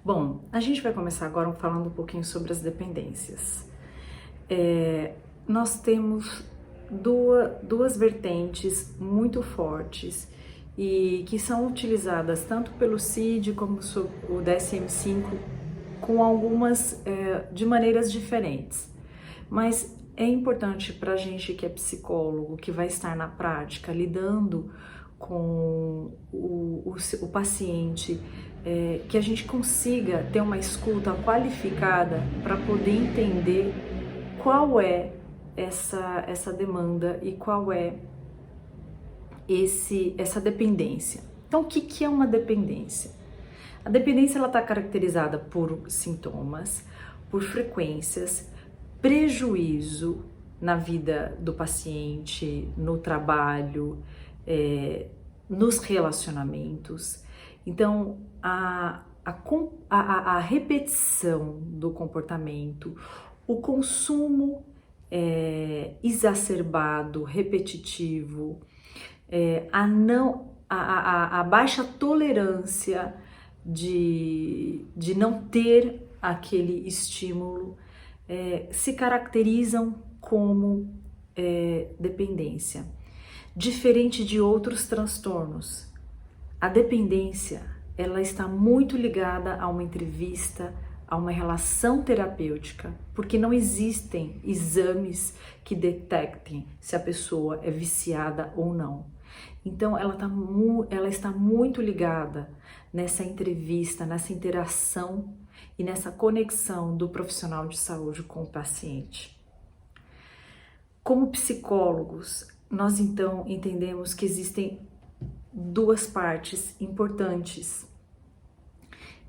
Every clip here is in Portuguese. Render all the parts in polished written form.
Bom, a gente vai começar agora falando um pouquinho sobre as dependências. Nós temos duas vertentes muito fortes e que são utilizadas tanto pelo CID como o DSM-5 com algumas de maneiras diferentes. Mas é importante para a gente que é psicólogo, que vai estar na prática lidando com o paciente, que a gente consiga ter uma escuta qualificada para poder entender qual é essa demanda e qual é essa dependência. Então, o que é uma dependência? A dependência está caracterizada por sintomas, por frequências, prejuízo na vida do paciente, no trabalho, nos relacionamentos. Então, a repetição do comportamento, o consumo exacerbado, repetitivo, a baixa tolerância de não ter aquele estímulo, se caracterizam como dependência. Diferente de outros transtornos, a dependência ela está muito ligada a uma entrevista, a uma relação terapêutica, porque não existem exames que detectem se a pessoa é viciada ou não. Então ela está muito ligada nessa entrevista, nessa interação e nessa conexão do profissional de saúde com o paciente. Como psicólogos, nós então entendemos que existem duas partes importantes,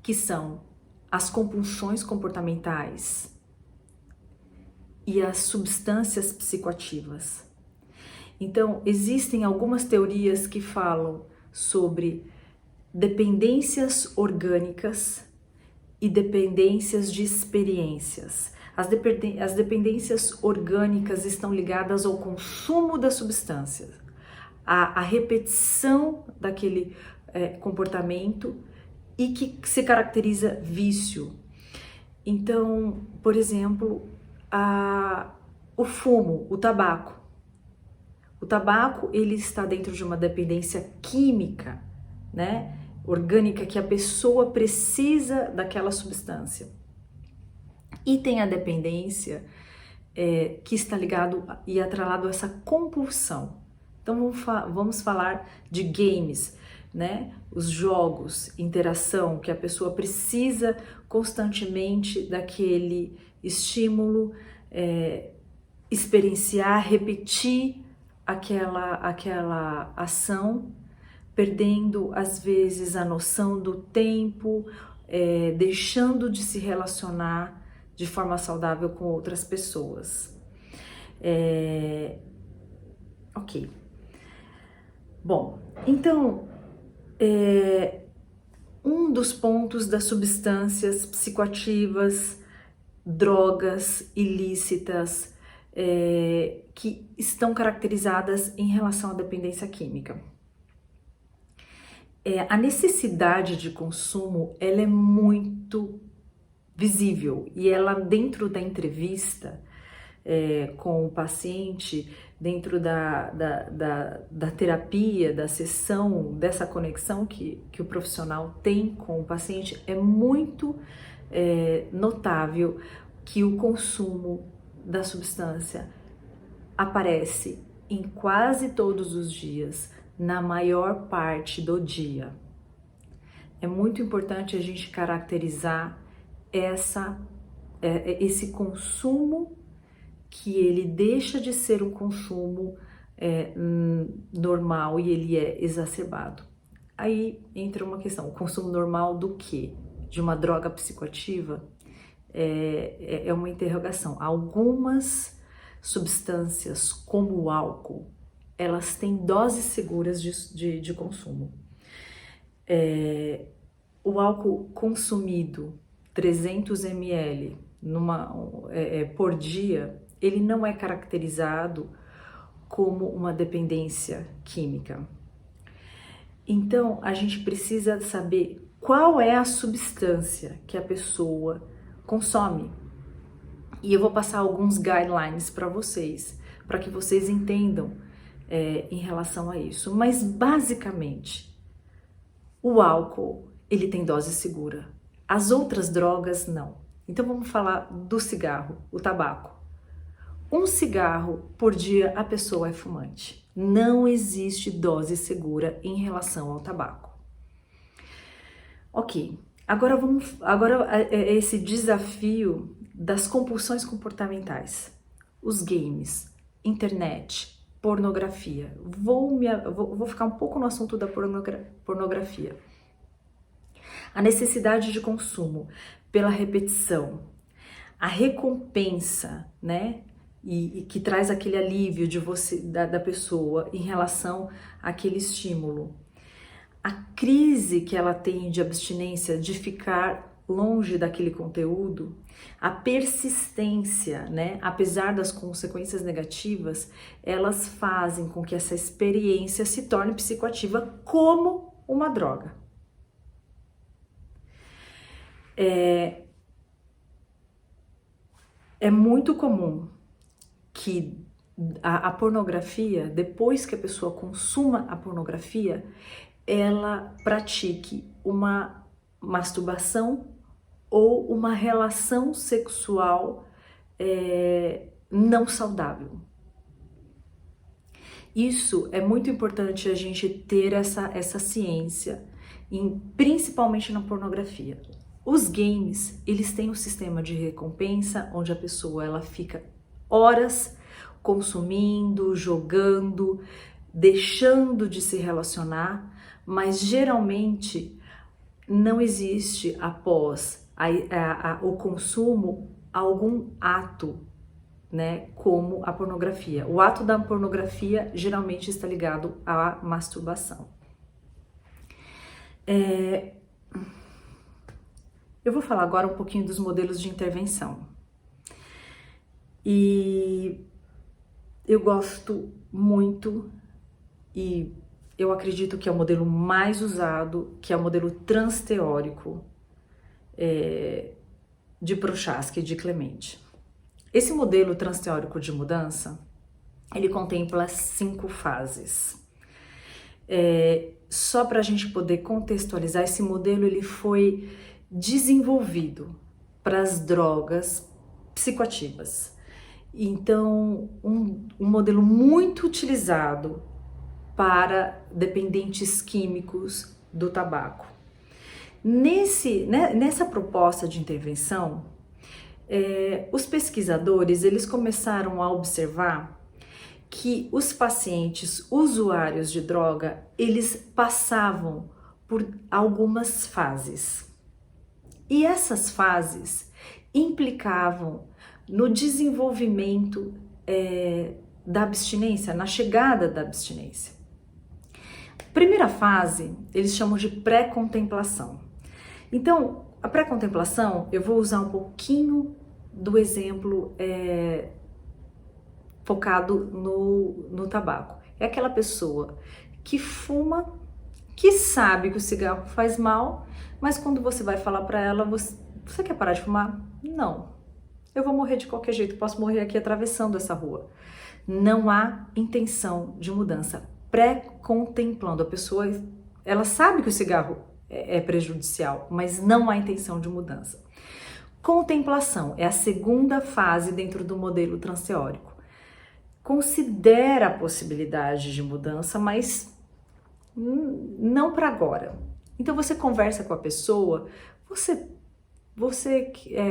que são as compulsões comportamentais e as substâncias psicoativas. Então, existem algumas teorias que falam sobre dependências orgânicas e dependências de experiências. As dependências orgânicas estão ligadas ao consumo das substâncias, à repetição daquele comportamento e que se caracteriza vício. Então, por exemplo, o fumo, o tabaco. O tabaco, ele está dentro de uma dependência química, né? Orgânica, que a pessoa precisa daquela substância. E tem a dependência que está ligado e atrelado a essa compulsão. Então vamos falar de games, né? Os jogos, interação, que a pessoa precisa constantemente daquele estímulo, experienciar, repetir aquela ação, perdendo às vezes a noção do tempo, deixando de se relacionar de forma saudável com outras pessoas. Ok. Bom, então, um dos pontos das substâncias psicoativas, drogas ilícitas, que estão caracterizadas em relação à dependência química. A necessidade de consumo, ela é muito visível e ela dentro da entrevista com o paciente, dentro da terapia, da sessão, dessa conexão que o profissional tem com o paciente, é muito notável que o consumo da substância aparece em quase todos os dias, na maior parte do dia. É muito importante a gente caracterizar esse consumo, que ele deixa de ser um consumo normal e ele é exacerbado. Aí entra uma questão, o consumo normal do quê? De uma droga psicoativa? É uma interrogação. Algumas substâncias, como o álcool, elas têm doses seguras de consumo. O álcool consumido 300 ml por dia, ele não é caracterizado como uma dependência química. Então, a gente precisa saber qual é a substância que a pessoa consome. E eu vou passar alguns guidelines para que vocês entendam em relação a isso. Mas basicamente, o álcool, ele tem dose segura. As outras drogas, não. Então vamos falar do cigarro, o tabaco. Um cigarro por dia a pessoa é fumante. Não existe dose segura em relação ao tabaco. Ok, agora esse desafio das compulsões comportamentais. Os games, internet, pornografia. Vou ficar um pouco no assunto da pornografia. A necessidade de consumo pela repetição, a recompensa, né? E que traz aquele alívio da pessoa em relação àquele estímulo. A crise que ela tem de abstinência, de ficar longe daquele conteúdo, a persistência, né? Apesar das consequências negativas, elas fazem com que essa experiência se torne psicoativa como uma droga. É muito comum que a pornografia, depois que a pessoa consuma a pornografia, ela pratique uma masturbação ou uma relação sexual não saudável. Isso é muito importante a gente ter essa ciência, principalmente na pornografia. Os games, eles têm um sistema de recompensa onde a pessoa ela fica horas consumindo, jogando, deixando de se relacionar, mas geralmente não existe após o consumo algum ato, né, como a pornografia. O ato da pornografia geralmente está ligado à masturbação. Eu vou falar agora um pouquinho dos modelos de intervenção. E eu gosto muito e eu acredito que é o modelo mais usado, que é o modelo transteórico de Prochaska e de Clement. Esse modelo transteórico de mudança, ele contempla 5 fases. Só para a gente poder contextualizar, esse modelo ele foi desenvolvido para as drogas psicoativas. Então, um modelo muito utilizado para dependentes químicos do tabaco. Nessa proposta de intervenção, os pesquisadores eles começaram a observar que os pacientes usuários de droga, eles passavam por algumas fases. E essas fases implicavam no desenvolvimento da abstinência, na chegada da abstinência. Primeira fase, eles chamam de pré-contemplação. Então, a pré-contemplação, eu vou usar um pouquinho do exemplo focado no tabaco. É aquela pessoa que fuma, que sabe que o cigarro faz mal, mas quando você vai falar para ela, você quer parar de fumar? Não. Eu vou morrer de qualquer jeito, posso morrer aqui atravessando essa rua. Não há intenção de mudança. Pré-contemplando, a pessoa, ela sabe que o cigarro é prejudicial, mas não há intenção de mudança. Contemplação é a segunda fase dentro do modelo transteórico. Considera a possibilidade de mudança, mas não para agora. Então você conversa com a pessoa, você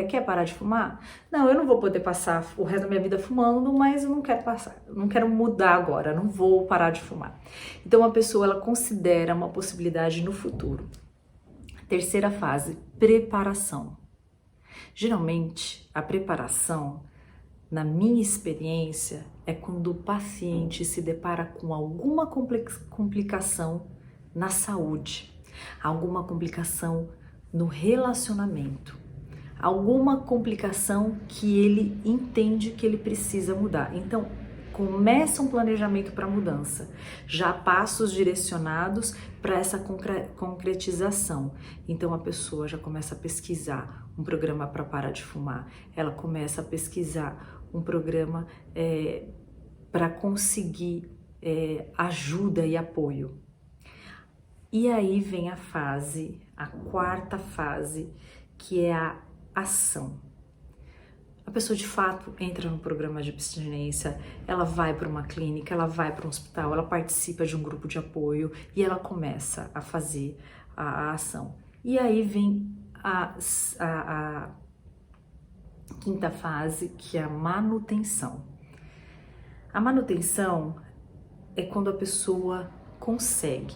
quer parar de fumar? Não, eu não vou poder passar o resto da minha vida fumando, mas eu não quero mudar agora, não vou parar de fumar. Então a pessoa ela considera uma possibilidade no futuro. Terceira fase, preparação. Geralmente a preparação, na minha experiência, é quando o paciente se depara com alguma complicação na saúde, alguma complicação no relacionamento, alguma complicação que ele entende que ele precisa mudar. Então, começa um planejamento para mudança, já passos direcionados para essa concretização. Então a pessoa já começa a pesquisar um programa para parar de fumar, ela começa a pesquisar um programa para conseguir ajuda e apoio. E aí vem a quarta fase, que é a ação. A pessoa de fato entra no programa de abstinência, ela vai para uma clínica, ela vai para um hospital, ela participa de um grupo de apoio e ela começa a fazer a ação. E aí vem a quinta fase, que é a manutenção. A manutenção é quando a pessoa consegue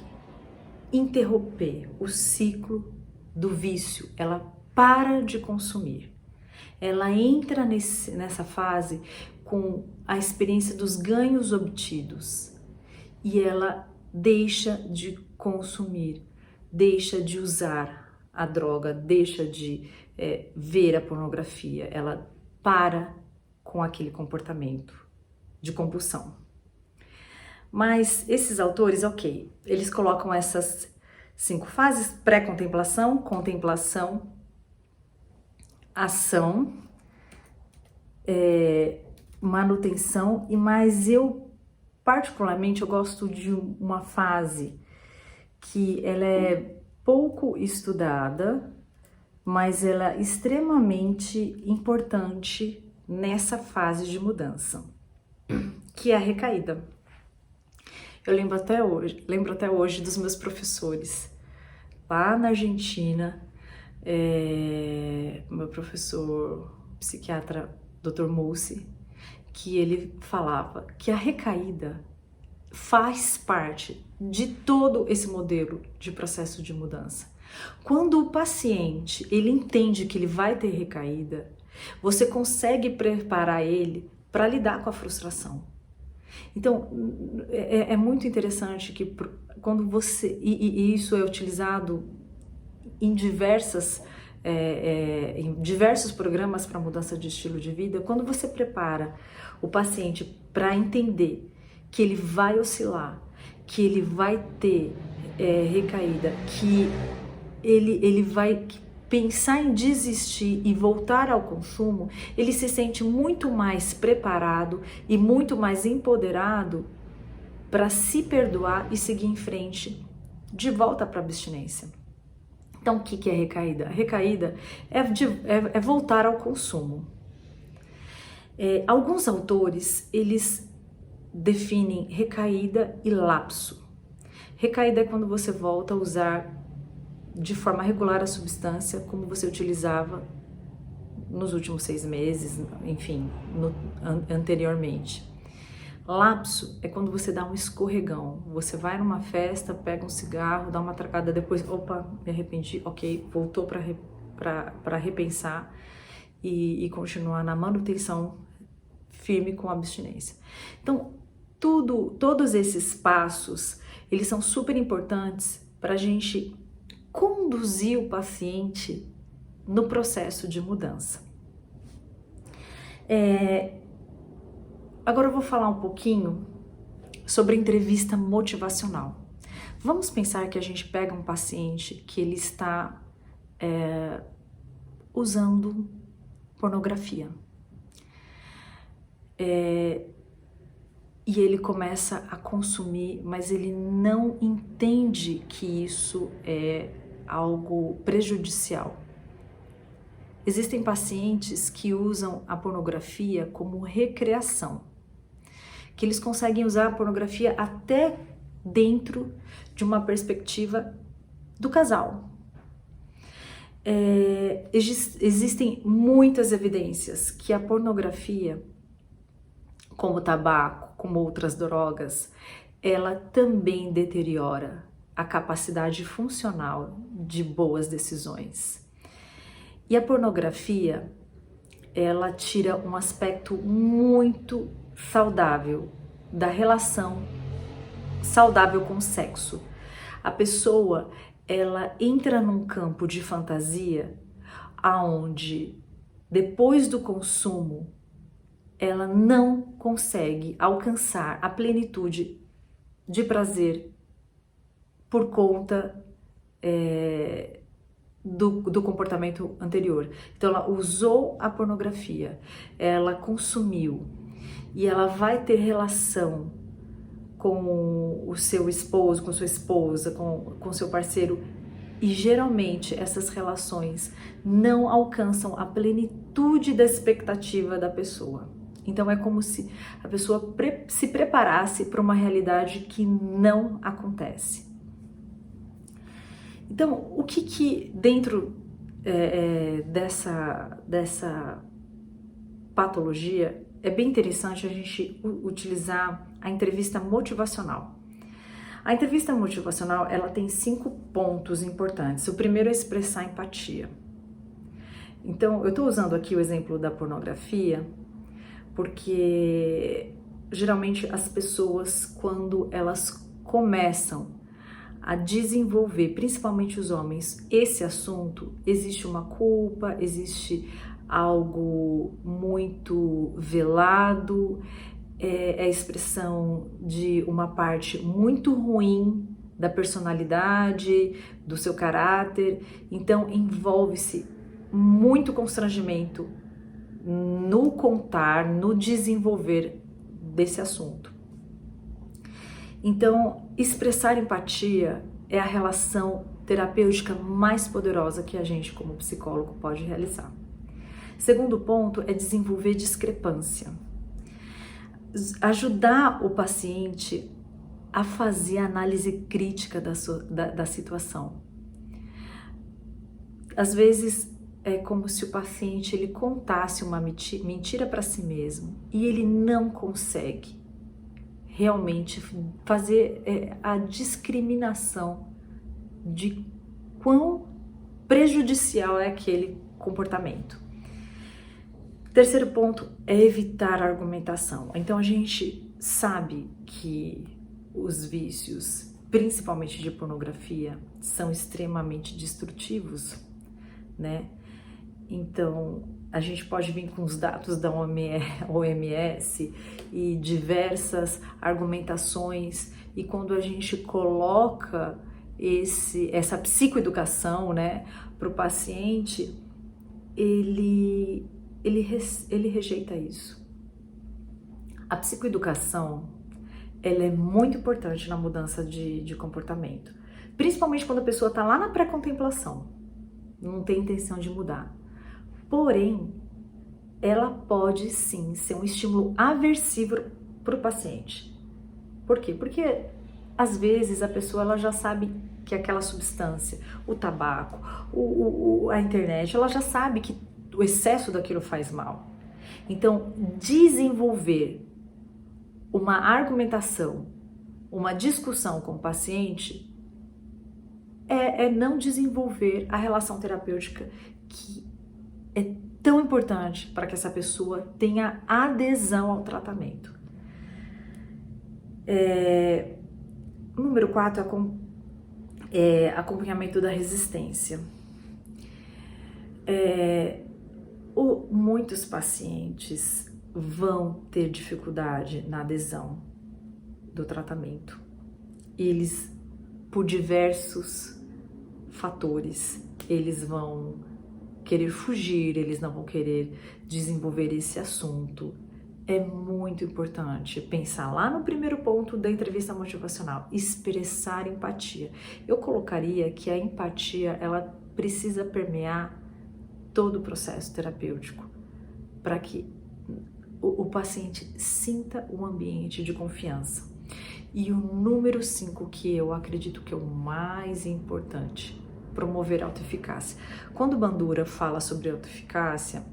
interromper o ciclo do vício, ela para de consumir. Ela entra nessa fase com a experiência dos ganhos obtidos e ela deixa de consumir, deixa de usar a droga, deixa de ver a pornografia, ela para com aquele comportamento de compulsão. Mas esses autores, ok, eles colocam essas 5 fases: pré-contemplação, contemplação, ação, manutenção, mas eu particularmente eu gosto de uma fase que ela é pouco estudada, mas ela é extremamente importante nessa fase de mudança, que é a recaída. Eu lembro até hoje dos meus professores lá na Argentina, meu professor psiquiatra Dr. Moussi, que ele falava que a recaída faz parte de todo esse modelo de processo de mudança. Quando o paciente ele entende que ele vai ter recaída, você consegue preparar ele para lidar com a frustração. Então, é muito interessante que quando você... E isso é utilizado em diversos programas para mudança de estilo de vida. Quando você prepara o paciente para entender que ele vai oscilar, que ele vai ter recaída, que ele vai pensar em desistir e voltar ao consumo, ele se sente muito mais preparado e muito mais empoderado para se perdoar e seguir em frente de volta para a abstinência. Então, o que é recaída? A recaída é voltar ao consumo. Alguns autores, eles definem recaída e lapso. Recaída é quando você volta a usar de forma regular a substância como você utilizava nos últimos 6 meses, enfim, anteriormente. Lapso é quando você dá um escorregão, você vai numa festa, pega um cigarro, dá uma tragada, depois, opa, me arrependi, ok, voltou para repensar e continuar na manutenção firme com a abstinência. Então, todos esses passos, eles são super importantes para a gente conduzir o paciente no processo de mudança. Agora eu vou falar um pouquinho sobre entrevista motivacional. Vamos pensar que a gente pega um paciente que ele está usando pornografia. E ele começa a consumir, mas ele não entende que isso é algo prejudicial. Existem pacientes que usam a pornografia como recreação, que eles conseguem usar a pornografia até dentro de uma perspectiva do casal. Existem muitas evidências que a pornografia, como o tabaco, como outras drogas, ela também deteriora a capacidade funcional de boas decisões. E a pornografia, ela tira um aspecto muito saudável da relação saudável com o sexo. A pessoa, ela entra num campo de fantasia aonde, depois do consumo, ela não consegue alcançar a plenitude de prazer por conta do comportamento anterior. Então ela usou a pornografia, ela consumiu e ela vai ter relação com o seu esposo, com sua esposa, com seu parceiro, e geralmente essas relações não alcançam a plenitude da expectativa da pessoa. Então é como se a pessoa se preparasse para uma realidade que não acontece. Então, o que dentro dessa patologia é bem interessante a gente utilizar a entrevista motivacional. A entrevista motivacional, ela tem 5 pontos importantes. O primeiro é expressar empatia. Então, eu estou usando aqui o exemplo da pornografia porque geralmente as pessoas, quando elas começam a desenvolver, principalmente os homens, esse assunto, existe uma culpa, existe algo muito velado, é a expressão de uma parte muito ruim da personalidade, do seu caráter, então envolve-se muito constrangimento no contar, no desenvolver desse assunto. Então, expressar empatia é a relação terapêutica mais poderosa que a gente, como psicólogo, pode realizar. Segundo ponto é desenvolver discrepância. Ajudar o paciente a fazer a análise crítica da situação. Às vezes é como se o paciente ele contasse uma mentira para si mesmo e ele não consegue realmente fazer a discriminação de quão prejudicial é aquele comportamento. Terceiro ponto é evitar a argumentação. Então a gente sabe que os vícios, principalmente de pornografia, são extremamente destrutivos, né? Então a gente pode vir com os dados da OMS e diversas argumentações, e quando a gente coloca essa psicoeducação, né, para o paciente, ele rejeita isso. A psicoeducação, ela é muito importante na mudança de comportamento, principalmente quando a pessoa está lá na pré-contemplação, não tem intenção de mudar. Porém, ela pode sim ser um estímulo aversivo para o paciente. Por quê? Porque às vezes a pessoa ela já sabe que aquela substância, o tabaco, a internet, ela já sabe que o excesso daquilo faz mal. Então, desenvolver uma argumentação, uma discussão com o paciente é não desenvolver a relação terapêutica que é tão importante para que essa pessoa tenha adesão ao tratamento. Número 4 é acompanhamento da resistência. Muitos pacientes vão ter dificuldade na adesão do tratamento. Eles, por diversos fatores, eles vão querer fugir, eles não vão querer desenvolver esse assunto. É muito importante pensar lá no primeiro ponto da entrevista motivacional, expressar empatia. Eu colocaria que a empatia, ela precisa permear todo o processo terapêutico, para que o paciente sinta um ambiente de confiança. E o número 5, que eu acredito que é o mais importante, promover autoeficácia. Quando Bandura fala sobre autoeficácia,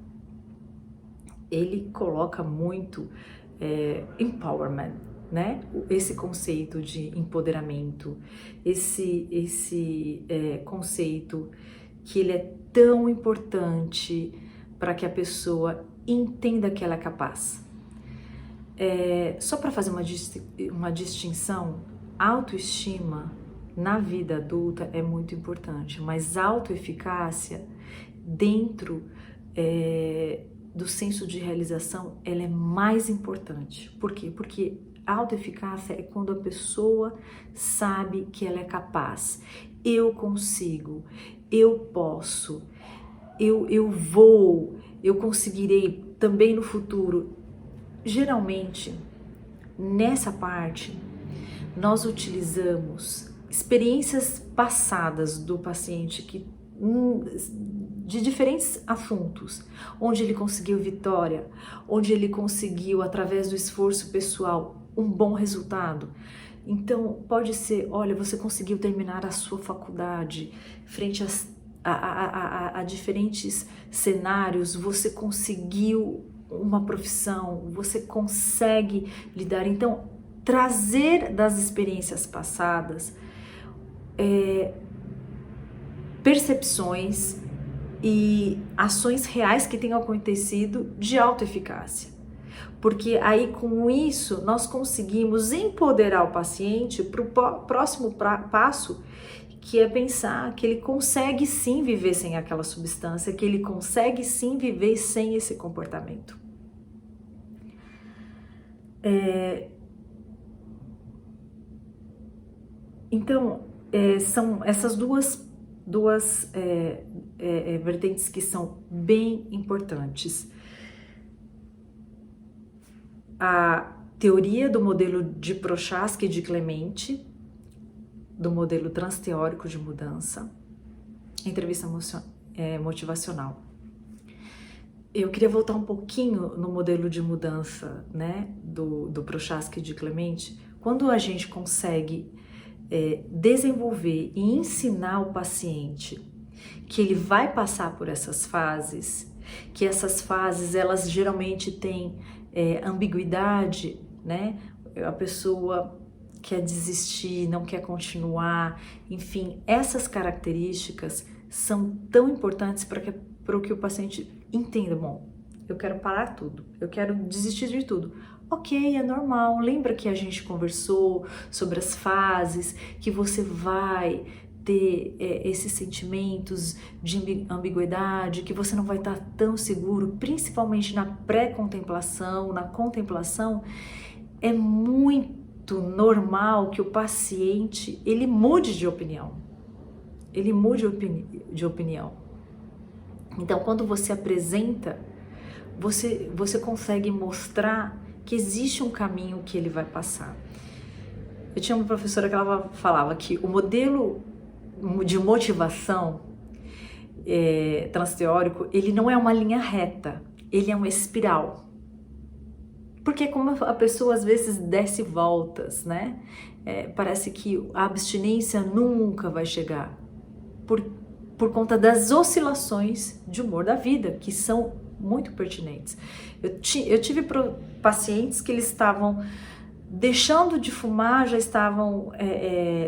ele coloca muito empowerment, né? Esse conceito de empoderamento, esse conceito que ele é tão importante para que a pessoa entenda que ela é capaz. Só para fazer uma distinção, autoestima na vida adulta é muito importante, mas autoeficácia dentro do senso de realização, ela é mais importante. Por quê? Porque a autoeficácia é quando a pessoa sabe que ela é capaz. Eu consigo, eu posso, eu vou, eu conseguirei também no futuro. Geralmente, nessa parte, nós utilizamos experiências passadas do paciente de diferentes assuntos, onde ele conseguiu vitória, onde ele conseguiu, através do esforço pessoal, um bom resultado. Então, pode ser, olha, você conseguiu terminar a sua faculdade frente a diferentes cenários, você conseguiu uma profissão, você consegue lidar. Então, trazer das experiências passadas percepções e ações reais que tenham acontecido de autoeficácia. Porque aí com isso nós conseguimos empoderar o paciente para o próximo passo, que é pensar que ele consegue sim viver sem aquela substância, que ele consegue sim viver sem esse comportamento. Então, são essas duas vertentes que são bem importantes. A teoria do modelo de Prochaska e de Clemente, do modelo transteórico de mudança, entrevista motivacional. Eu queria voltar um pouquinho no modelo de mudança, né, do Prochaska e de Clemente. Quando a gente consegue desenvolver e ensinar o paciente que ele vai passar por essas fases, que essas fases elas geralmente têm ambiguidade, né? A pessoa quer desistir, não quer continuar, enfim, essas características são tão importantes para que o paciente entenda, bom, eu quero parar tudo, eu quero desistir de tudo. Ok, é normal, lembra que a gente conversou sobre as fases, que você vai ter esses sentimentos de ambiguidade, que você não vai estar tão seguro, principalmente na pré-contemplação, na contemplação. É muito normal que o paciente, ele mude de opinião, Então, quando você apresenta, você consegue mostrar que existe um caminho que ele vai passar. Eu tinha uma professora que ela falava que o modelo de motivação transteórico, ele não é uma linha reta, ele é uma espiral. Porque como a pessoa às vezes desce voltas, né? Parece que a abstinência nunca vai chegar por conta das oscilações de humor da vida, que são muito pertinentes. Eu tive pacientes que eles estavam deixando de fumar, já estavam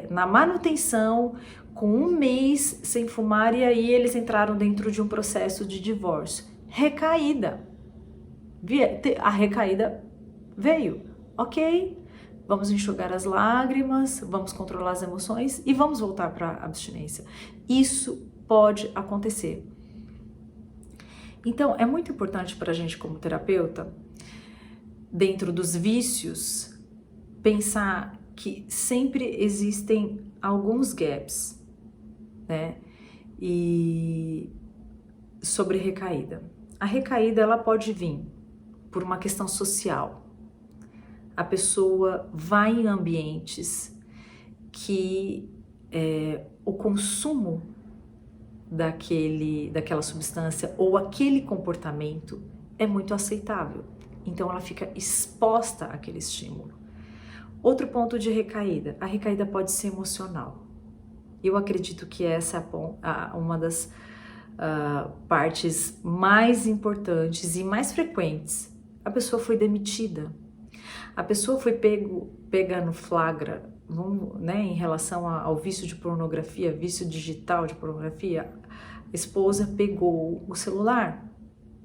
na manutenção, com 1 mês sem fumar, e aí eles entraram dentro de um processo de divórcio. Recaída. A recaída veio. Ok, vamos enxugar as lágrimas, vamos controlar as emoções e vamos voltar para a abstinência. Isso pode acontecer. Então, é muito importante para a gente como terapeuta, dentro dos vícios, pensar que sempre existem alguns gaps, né? E sobre recaída. A recaída, ela pode vir por uma questão social. A pessoa vai em ambientes que o consumo daquela substância ou aquele comportamento é muito aceitável. Então ela fica exposta àquele estímulo. Outro ponto de recaída. A recaída pode ser emocional. Eu acredito que essa é uma das partes mais importantes e mais frequentes. A pessoa foi demitida. A pessoa foi pega no flagra, né, em relação ao vício de pornografia, vício digital de pornografia. A esposa pegou o celular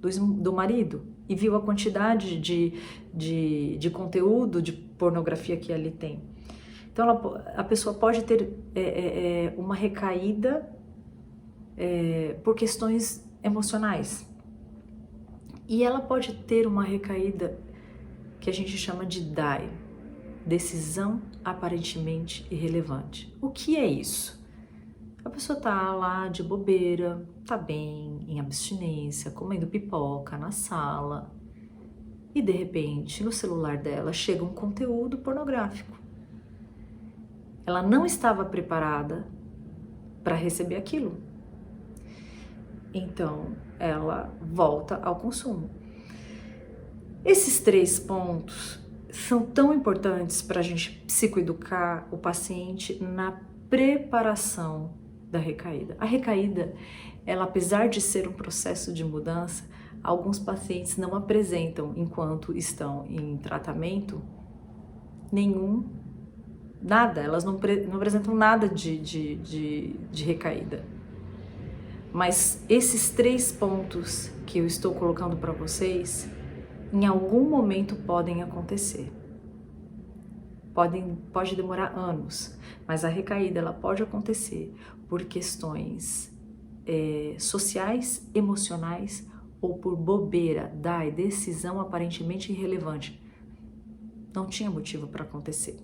do marido e viu a quantidade de conteúdo de pornografia que ali tem. Então a pessoa pode ter uma recaída por questões emocionais. E ela pode ter uma recaída que a gente chama de DAI, decisão aparentemente irrelevante. O que é isso? A pessoa tá lá de bobeira, tá bem, em abstinência, comendo pipoca na sala, e de repente no celular dela chega um conteúdo pornográfico. Ela não estava preparada para receber aquilo. Então ela volta ao consumo. Esses 3 pontos são tão importantes para a gente psicoeducar o paciente na preparação da recaída. A recaída, ela, apesar de ser um processo de mudança, alguns pacientes não apresentam, enquanto estão em tratamento, nada, elas não apresentam nada de recaída. Mas esses 3 pontos que eu estou colocando para vocês, em algum momento podem acontecer. Pode demorar anos, mas a recaída ela pode acontecer por questões sociais, emocionais ou por bobeira, decisão aparentemente irrelevante. Não tinha motivo para acontecer.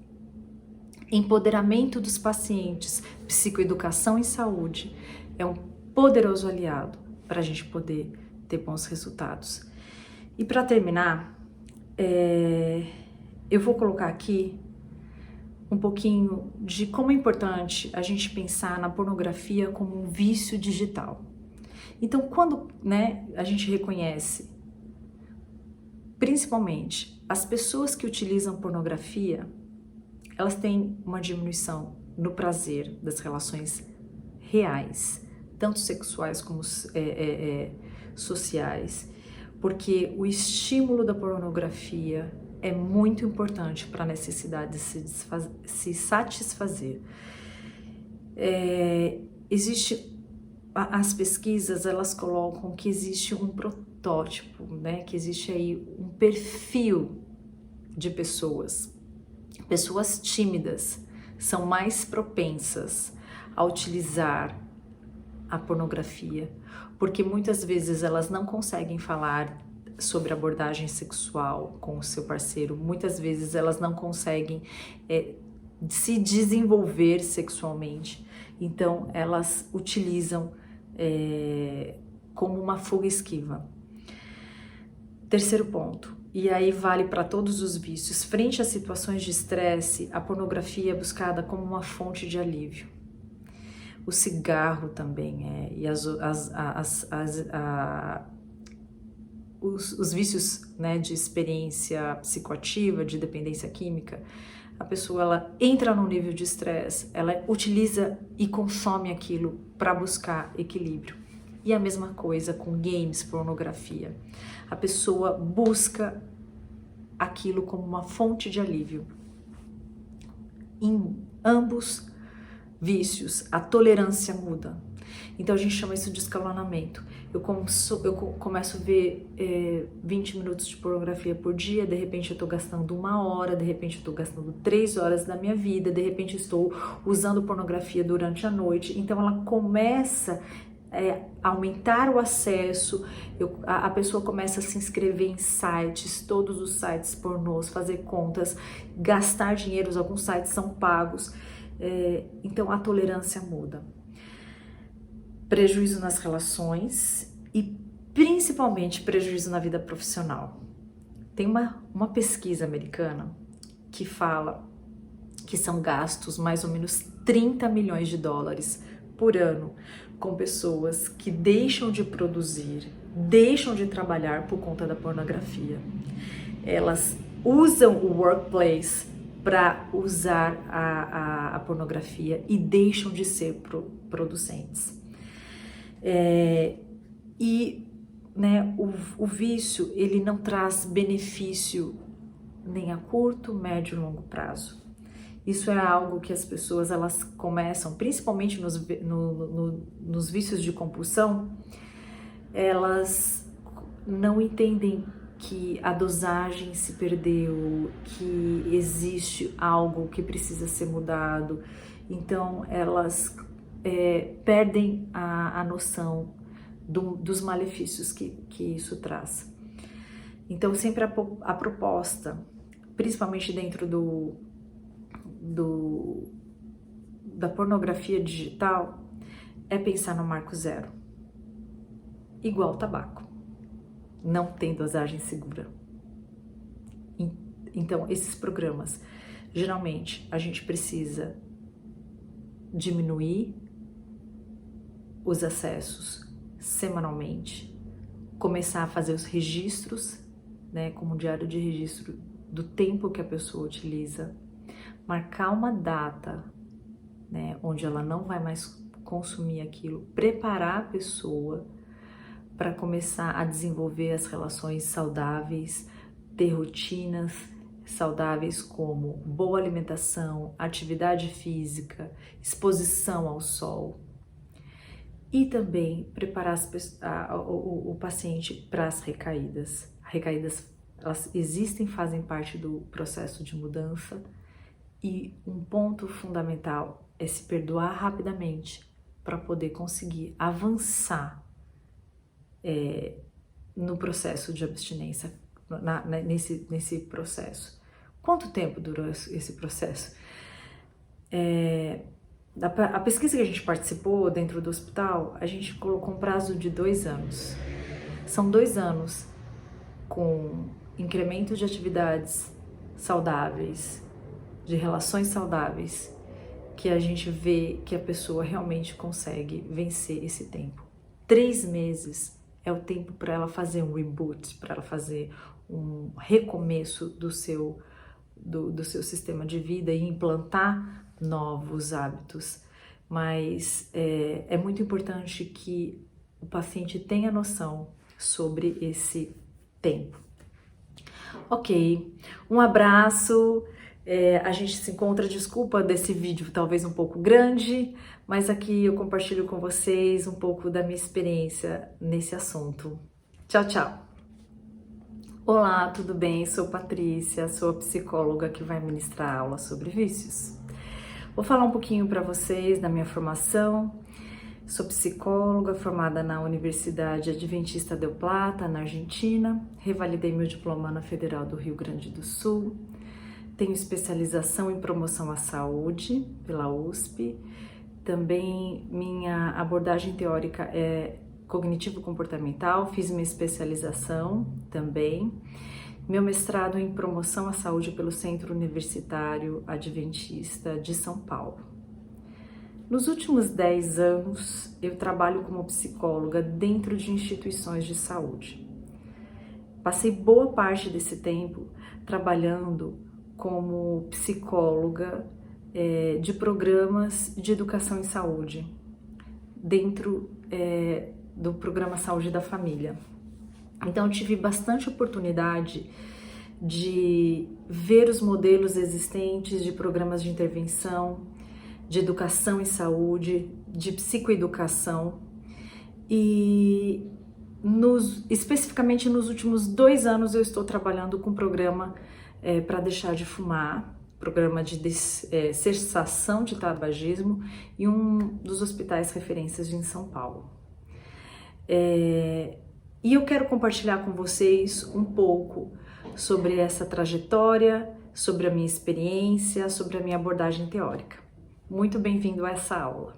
Empoderamento dos pacientes, psicoeducação em saúde é um poderoso aliado para a gente poder ter bons resultados. E para terminar, eu vou colocar aqui um pouquinho de como é importante a gente pensar na pornografia como um vício digital. Então, quando a gente reconhece, principalmente, as pessoas que utilizam pornografia, elas têm uma diminuição no prazer das relações reais, tanto sexuais como sociais, porque o estímulo da pornografia é muito importante para a necessidade de se satisfazer. As pesquisas, elas colocam que existe um protótipo, que existe aí um perfil de pessoas tímidas são mais propensas a utilizar a pornografia, porque muitas vezes elas não conseguem falar sobre abordagem sexual com o seu parceiro, muitas vezes elas não conseguem se desenvolver sexualmente, então elas utilizam como uma fuga esquiva. Terceiro ponto, e aí vale para todos os vícios, frente a situações de estresse, a pornografia é buscada como uma fonte de alívio. O cigarro também e os vícios de experiência psicoativa, de dependência química, a pessoa ela entra num nível de estresse, ela utiliza e consome aquilo para buscar equilíbrio. E a mesma coisa com games, pornografia. A pessoa busca aquilo como uma fonte de alívio. Em ambos vícios, a tolerância muda. Então a gente chama isso de escalonamento. Eu começo a ver 20 minutos de pornografia por dia, de repente eu estou gastando 1 hora, de repente eu estou gastando 3 horas da minha vida, de repente eu estou usando pornografia durante a noite. Então ela começa a aumentar o acesso, a pessoa começa a se inscrever em sites, todos os sites pornôs, fazer contas, gastar dinheiro, alguns sites são pagos. Então a tolerância muda. Prejuízo nas relações e principalmente prejuízo na vida profissional. Tem uma pesquisa americana que fala que são gastos mais ou menos 30 milhões de dólares por ano com pessoas que deixam de produzir, deixam de trabalhar por conta da pornografia. Elas usam o workplace para usar a pornografia e deixam de ser producentes. O vício, ele não traz benefício nem a curto, médio e longo prazo. Isso é algo que as pessoas elas começam, principalmente nos vícios de compulsão, elas não entendem que a dosagem se perdeu, que existe algo que precisa ser mudado. Então elas perdem a noção dos malefícios que isso traz. Então, sempre a proposta, principalmente dentro da pornografia digital, é pensar no marco zero, igual tabaco, não tem dosagem segura. Então, esses programas, geralmente, a gente precisa diminuir os acessos semanalmente, começar a fazer os registros, né, como um diário de registro do tempo que a pessoa utiliza, marcar uma data, né, onde ela não vai mais consumir aquilo, preparar a pessoa para começar a desenvolver as relações saudáveis, ter rotinas saudáveis como boa alimentação, atividade física, exposição ao sol. E também preparar o paciente para as recaídas. Recaídas, elas existem, fazem parte do processo de mudança, e um ponto fundamental é se perdoar rapidamente para poder conseguir avançar no processo de abstinência, nesse processo. Quanto tempo durou esse processo? A pesquisa que a gente participou dentro do hospital, a gente colocou um prazo de 2 anos. São 2 anos com incremento de atividades saudáveis, de relações saudáveis, que a gente vê que a pessoa realmente consegue vencer esse tempo. 3 meses é o tempo para ela fazer um reboot, para ela fazer um recomeço do seu sistema de vida e implantar novos hábitos. Mas é muito importante que o paciente tenha noção sobre esse tempo. Ok, um abraço. A gente se encontra, desculpa desse vídeo talvez um pouco grande, mas aqui eu compartilho com vocês um pouco da minha experiência nesse assunto. Tchau, tchau! Olá, tudo bem? Sou Patrícia, sou a psicóloga que vai ministrar aula sobre vícios. Vou falar um pouquinho para vocês da minha formação. Sou psicóloga formada na Universidade Adventista del Plata, na Argentina. Revalidei meu diploma na Federal do Rio Grande do Sul. Tenho especialização em promoção à saúde pela USP. Também minha abordagem teórica é cognitivo-comportamental, fiz minha especialização também. Meu mestrado em promoção à saúde pelo Centro Universitário Adventista de São Paulo. Nos últimos 10 anos, eu trabalho como psicóloga dentro de instituições de saúde. Passei boa parte desse tempo trabalhando como psicóloga de programas de educação em saúde, dentro do programa Saúde da Família. Então, eu tive bastante oportunidade de ver os modelos existentes de programas de intervenção, de educação em saúde, de psicoeducação, e especificamente nos últimos 2 anos eu estou trabalhando com um programa para deixar de fumar, programa de cessação de tabagismo, em um dos hospitais referências em São Paulo. E eu quero compartilhar com vocês um pouco sobre essa trajetória, sobre a minha experiência, sobre a minha abordagem teórica. Muito bem-vindo a essa aula.